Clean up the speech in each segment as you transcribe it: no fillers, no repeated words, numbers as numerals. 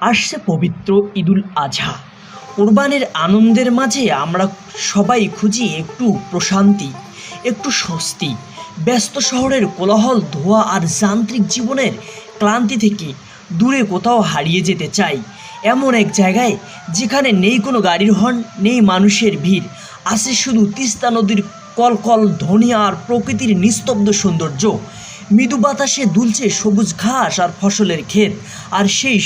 আসছে পবিত্র ঈদুল আজহা। কোরবানির আনন্দের মাঝে আমরা সবাই খুঁজি একটু প্রশান্তি, একটু স্বস্তি। ব্যস্ত শহরের কোলাহল, ধোঁয়া আর যান্ত্রিক জীবনের ক্লান্তি থেকে দূরে কোথাও হারিয়ে যেতে চাই, এমন এক জায়গায় যেখানে নেই কোনো গাড়ির হর্ন, নেই মানুষের ভিড়, আছে শুধু তিস্তা নদীর কলকল ধ্বনি আর প্রকৃতির নিস্তব্ধ সৌন্দর্য। মৃদু বাতাসে দুলছে সবুজ ঘাস আর ফসলের ক্ষেত, আর সেই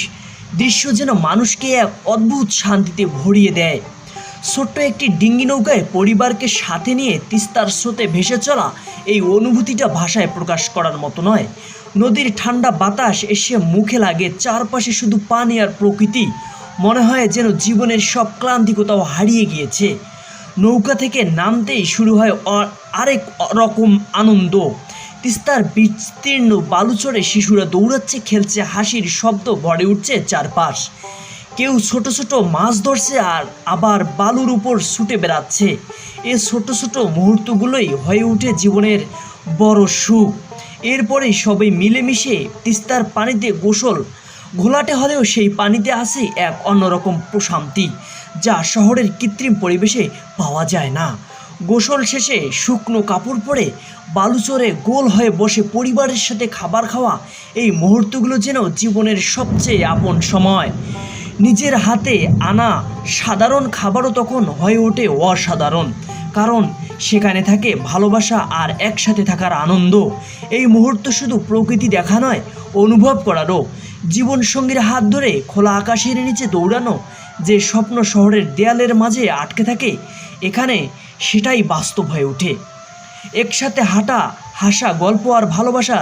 দৃশ্য যেন মানুষকে এক অদ্ভুত শান্তিতে ভরিয়ে দেয়। ছোট্ট একটি ডিঙ্গি নৌকায় পরিবারকে সাথে নিয়ে তিস্তার স্রোতে ভেসে চলা এই অনুভূতিটা ভাষায় প্রকাশ করার মতো নয়। নদীর ঠান্ডা বাতাস এসে মুখে লাগে, চারপাশে শুধু পানি আর প্রকৃতি। মনে হয় যেন জীবনের সব ক্লান্তি কোথাও হারিয়ে গিয়েছে। নৌকা থেকে নামতেই শুরু হয় আরেক রকম আনন্দ। তিস্তার বিস্তীর্ণ বালুচরে শিশুরা দৌড়াচ্ছে, খেলছে, হাসির শব্দ ভরে উঠছে চারপাশ। কেউ ছোট ছোট মাছ ধরছে, আর আবার বালুর উপর ছুটে বেড়াচ্ছে। এই ছোট ছোট মুহূর্তগুলোই হয়ে ওঠে জীবনের বড় সুখ। এরপরেই সবাই মিলেমিশে তিস্তার পানিতে গোসল। ঘোলাটে হলেও সেই পানিতে আছে এক অন্যরকম প্রশান্তি, যা শহরের কৃত্রিম পরিবেশে পাওয়া যায় না। গোসল শেষে শুকনো কাপড় পরে বালুচরে গোল হয়ে বসে পরিবারের সাথে খাবার খাওয়া, এই মুহূর্তগুলো যেন জীবনের সবচেয়ে আপন সময়। নিজের হাতে আনা সাধারণ খাবারও তখন হয়ে ওঠে অসাধারণ, কারণ সেখানে থাকে ভালোবাসা আর একসাথে থাকার আনন্দ। এই মুহূর্ত শুধু প্রকৃতি দেখা নয়, অনুভব করারও। জীবনসঙ্গীর হাত ধরে খোলা আকাশের নিচে দৌড়ানো, যে স্বপ্ন শহরের দেয়ালের মাঝে আটকে থাকে, এখানে সেটাই বাস্তব হয়ে ওঠে। একসাথে হাঁটা, হাসা, গল্প আর ভালোবাসা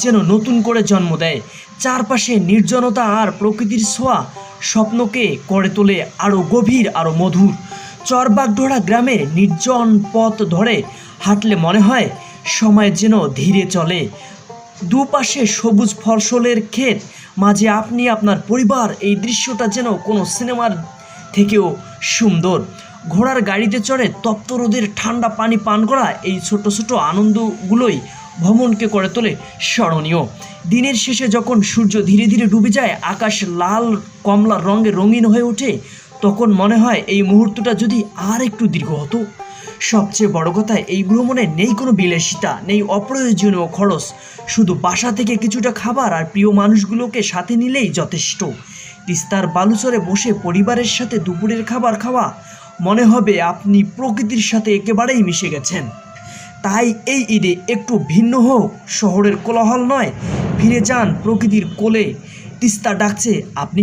যেন নতুন করে জন্ম দেয়। চারপাশে নির্জনতা আর প্রকৃতির ছোঁয়া স্বপ্নকে করে তোলে আরও গভীর, আরও মধুর। চরবাগডোরা গ্রামের নির্জন পথ ধরে হাঁটলে মনে হয় সময় যেন ধীরে চলে। দুপাশে সবুজ ফসলের ক্ষেত, মাঝে আপনি আপনার পরিবার। এই দৃশ্যটা যেন কোনো সিনেমার থেকেও সুন্দর। ঘোড়ার গাড়িতে চড়ে তপ্ত রোদের ঠান্ডা পানি পান করা, এই ছোট ছোট আনন্দগুলোই ভ্রমণকে করে তোলে স্মরণীয়। দিনের শেষে যখন সূর্য ধীরে ধীরে ডুবে যায়, আকাশ লাল কমলা রঙে রঙিন হয়ে ওঠে, তখন মনে হয় এই মুহূর্তটা যদি আর একটু দীর্ঘ হতো। সবচেয়ে বড় কথা, এই ভ্রমণে নেই কোনো বিলাসিতা, নেই অপ্রয়োজনীয় খরচ। শুধু বাসা থেকে কিছুটা খাবার আর প্রিয় মানুষগুলোকে সাথে নিলেই যথেষ্ট। তিস্তার বালুচরে বসে পরিবারের সাথে দুপুরের খাবার খাওয়া, মনে হবে আপনি প্রকৃতির সাথে একেবারেই মিশে গেছেন। তাই এই ঈদে একটু ভিন্ন হোক, শহরের কোলাহল নয়, ফিরে যান প্রকৃতির কোলে। তিস্তা ডাকছে, আপনি কি